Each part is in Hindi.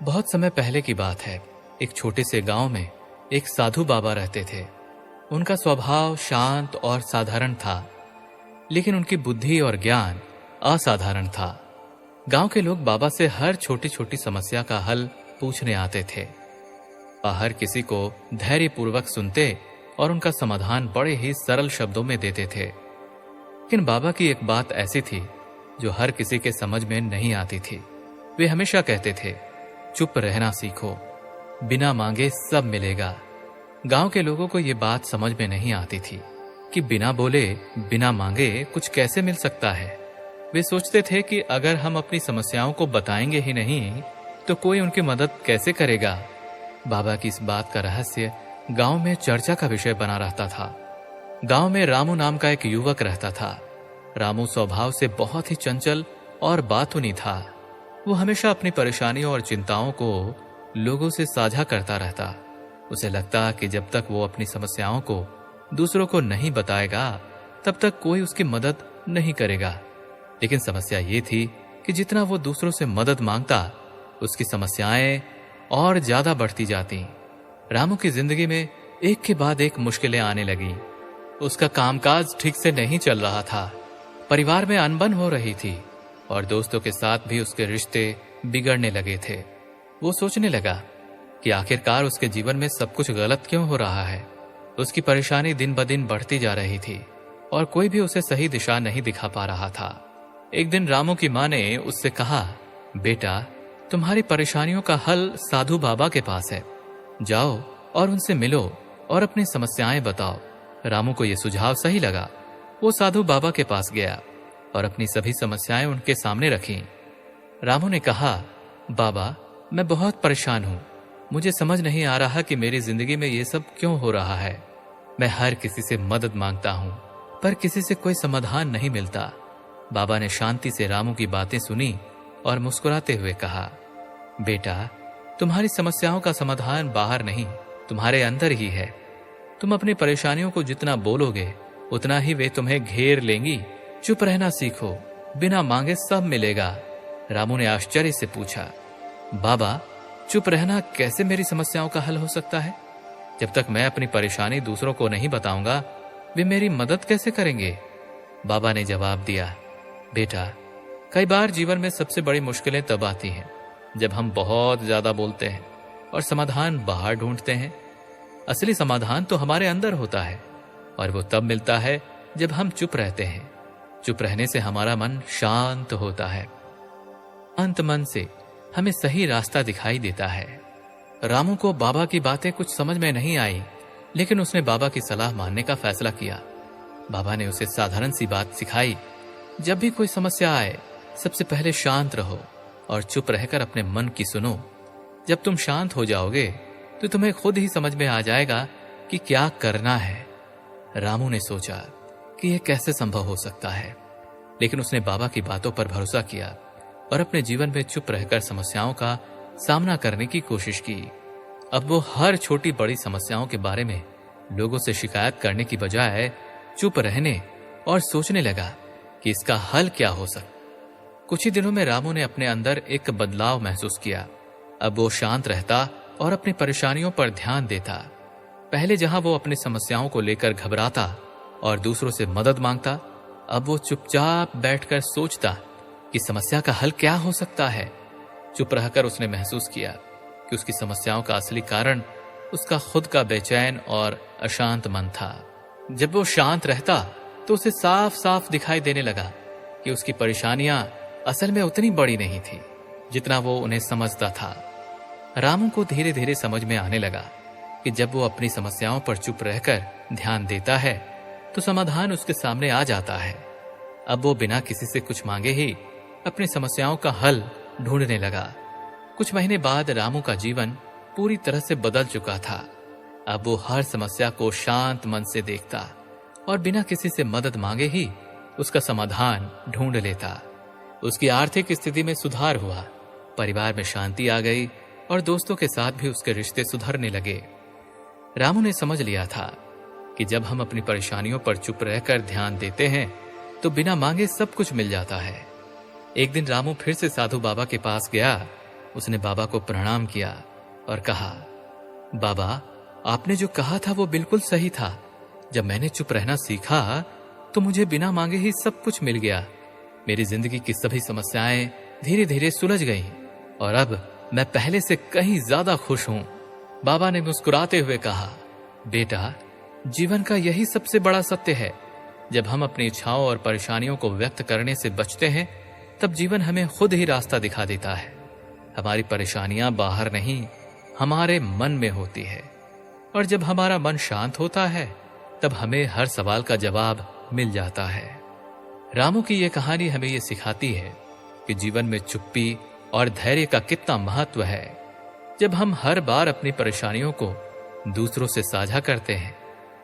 बहुत समय पहले की बात है। एक छोटे से गांव में एक साधु बाबा रहते थे। उनका स्वभाव शांत और साधारण था, लेकिन उनकी बुद्धि और ज्ञान असाधारण था। गांव के लोग बाबा से हर छोटी छोटी समस्या का हल पूछने आते थे। हर किसी को धैर्यपूर्वक सुनते और उनका समाधान बड़े ही सरल शब्दों में देते थे। लेकिन बाबा की एक बात ऐसी थी जो हर किसी के समझ में नहीं आती थी। वे हमेशा कहते थे, चुप रहना सीखो, बिना मांगे सब मिलेगा। गांव के लोगों को यह बात समझ में नहीं आती थी कि बिना बोले बिना मांगे कुछ कैसे मिल सकता है। वे सोचते थे कि अगर हम अपनी समस्याओं को बताएंगे ही नहीं तो कोई उनकी मदद कैसे करेगा। बाबा की इस बात का रहस्य गांव में चर्चा का विषय बना रहता था। गांव में रामू नाम का एक युवक रहता था। रामू स्वभाव से बहुत ही चंचल और बातूनी था। वो हमेशा अपनी परेशानियों और चिंताओं को लोगों से साझा करता रहता। उसे लगता कि जब तक वो अपनी समस्याओं को दूसरों को नहीं बताएगा तब तक कोई उसकी मदद नहीं करेगा। लेकिन समस्या ये थी कि जितना वो दूसरों से मदद मांगता उसकी समस्याएं और ज्यादा बढ़ती जाती। रामू की जिंदगी में एक के बाद एक मुश्किलें आने लगी। उसका कामकाज ठीक से नहीं चल रहा था, परिवार में अनबन हो रही थी और दोस्तों के साथ भी उसके रिश्ते बिगड़ने लगे थे। वो सोचने लगा कि आखिरकार उसके जीवन में सब कुछ गलत क्यों हो रहा है। उसकी परेशानी दिन ब दिन बढ़ती जा रही थी और कोई भी उसे सही दिशा नहीं दिखा पा रहा था। एक दिन रामू की मां ने उससे कहा, बेटा, तुम्हारी परेशानियों का हल साधु बाबा के पास है। जाओ और उनसे मिलो और अपनी समस्याएं बताओ। रामू को यह सुझाव सही लगा। वो साधु बाबा के पास गया और अपनी सभी समस्याएं उनके सामने रखीं। रामू ने कहा, बाबा, मैं बहुत परेशान हूं। मुझे समझ नहीं आ रहा कि मेरी जिंदगी में ये सब क्यों हो रहा है। मैं हर किसी से मदद मांगता हूं पर किसी से कोई समाधान नहीं मिलता। बाबा ने शांति से रामू की बातें सुनी और मुस्कुराते हुए कहा, बेटा, तुम्हारी समस्याओं का समाधान बाहर नहीं, तुम्हारे अंदर ही है। तुम अपनी परेशानियों को जितना बोलोगे उतना ही वे तुम्हें घेर लेंगी। चुप रहना सीखो, बिना मांगे सब मिलेगा। रामू ने आश्चर्य से पूछा, बाबा, चुप रहना कैसे मेरी समस्याओं का हल हो सकता है? जब तक मैं अपनी परेशानी दूसरों को नहीं बताऊंगा वे मेरी मदद कैसे करेंगे? बाबा ने जवाब दिया, बेटा, कई बार जीवन में सबसे बड़ी मुश्किलें तब आती हैं जब हम बहुत ज्यादा बोलते हैं और समाधान बाहर ढूंढते हैं। असली समाधान तो हमारे अंदर होता है और वो तब मिलता है जब हम चुप रहते हैं। चुप रहने से हमारा मन शांत होता है। अंत मन से हमें सही रास्ता दिखाई देता है। रामू को बाबा की बातें कुछ समझ में नहीं आई, लेकिन उसने बाबा की सलाह मानने का फैसला किया। बाबा ने उसे साधारण सी बात सिखाई, जब भी कोई समस्या आए सबसे पहले शांत रहो और चुप रहकर अपने मन की सुनो। जब तुम शांत हो जाओगे तो तुम्हें खुद ही समझ में आ जाएगा कि क्या करना है। रामू ने सोचा कि यह कैसे संभव हो सकता है, लेकिन उसने बाबा की बातों पर भरोसा किया और अपने जीवन में चुप रहकर समस्याओं का सामना करने की कोशिश की। अब वो हर छोटी बड़ी समस्याओं के बारे में लोगों से शिकायत करने की बजाय चुप रहने और सोचने लगा कि इसका हल क्या हो सकता। कुछ ही दिनों में रामू ने अपने अंदर एक बदलाव महसूस किया। अब वो शांत रहता और अपनी परेशानियों पर ध्यान देता। पहले जहां वो अपनी समस्याओं को लेकर घबराता और दूसरों से मदद मांगता, अब वो चुपचाप बैठकर सोचता कि समस्या का हल क्या हो सकता है। चुप रहकर उसने महसूस किया कि उसकी समस्याओं का असली कारण उसका खुद का बेचैन और अशांत मन था। जब वो शांत रहता तो उसे साफ साफ दिखाई देने लगा कि उसकी परेशानियां असल में उतनी बड़ी नहीं थी जितना वो उन्हें समझता था। रामू को धीरे धीरे समझ में आने लगा कि जब वो अपनी समस्याओं पर चुप रहकर ध्यान देता है तो समाधान उसके सामने आ जाता है। अब वो बिना किसी से कुछ मांगे ही अपनी समस्याओं का हल ढूंढने लगा। कुछ महीने बाद रामू का जीवन पूरी तरह से बदल चुका था। अब वो हर समस्या को शांत मन से देखता और बिना किसी से मदद मांगे ही उसका समाधान ढूंढ लेता। उसकी आर्थिक स्थिति में सुधार हुआ, परिवार में शांति आ गई और दोस्तों के साथ भी उसके रिश्ते सुधरने लगे। रामू ने समझ लिया था कि जब हम अपनी परेशानियों पर चुप रहकर ध्यान देते हैं तो बिना मांगे सब कुछ मिल जाता है। एक दिन रामू फिर से साधु बाबा के पास गया उसने बाबा को प्रणाम किया और कहा, बाबा, आपने जो कहा था वो बिल्कुल सही था। जब मैंने चुप रहना सीखा तो मुझे बिना मांगे ही सब कुछ मिल गया। मेरी जिंदगी की सभी समस्याएं धीरे धीरे सुलझ गईं और अब मैं पहले से कहीं ज्यादा खुश हूं। बाबा ने मुस्कुराते हुए कहा, बेटा, जीवन का यही सबसे बड़ा सत्य है। जब हम अपनी इच्छाओं और परेशानियों को व्यक्त करने से बचते हैं, तब जीवन हमें खुद ही रास्ता दिखा देता है। हमारी परेशानियां बाहर नहीं, हमारे मन में होती है, और जब हमारा मन शांत होता है तब हमें हर सवाल का जवाब मिल जाता है। रामू की यह कहानी हमें यह सिखाती है कि जीवन में चुप्पी और धैर्य का कितना महत्व है। जब हम हर बार अपनी परेशानियों को दूसरों से साझा करते हैं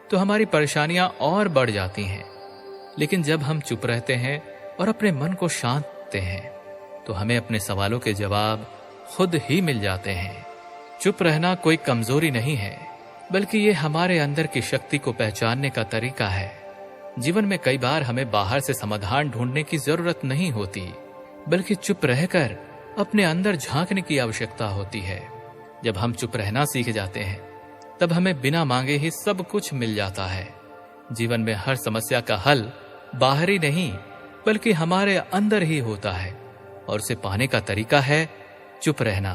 तो हमारी परेशानियां और बढ़ जाती हैं, लेकिन जब हम चुप रहते हैं और अपने मन को शांत रखते हैं तो हमें अपने सवालों के जवाब खुद ही मिल जाते हैं। चुप रहना कोई कमजोरी नहीं है, बल्कि ये हमारे अंदर की शक्ति को पहचानने का तरीका है। जीवन में कई बार हमें बाहर से समाधान ढूंढने की जरूरत नहीं होती, बल्कि चुप रहकर अपने अंदर झांकने की आवश्यकता होती है। जब हम चुप रहना सीख जाते हैं तब हमें बिना मांगे ही सब कुछ मिल जाता है। जीवन में हर समस्या का हल बाहरी नहीं, बल्कि हमारे अंदर ही होता है, और उसे पाने का तरीका है चुप रहना।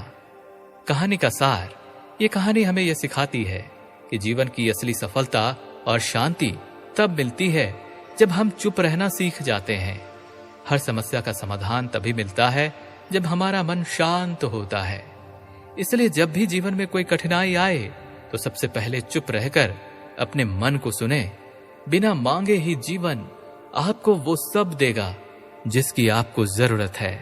कहानी का सार, ये कहानी हमें यह सिखाती है कि जीवन की असली सफलता और शांति तब मिलती है जब हम चुप रहना सीख जाते हैं। हर समस्या का समाधान तभी मिलता है जब हमारा मन शांत होता है। इसलिए जब भी जीवन में कोई कठिनाई आए तो सबसे पहले चुप रहकर अपने मन को सुने। बिना मांगे ही जीवन आपको वो सब देगा जिसकी आपको जरूरत है।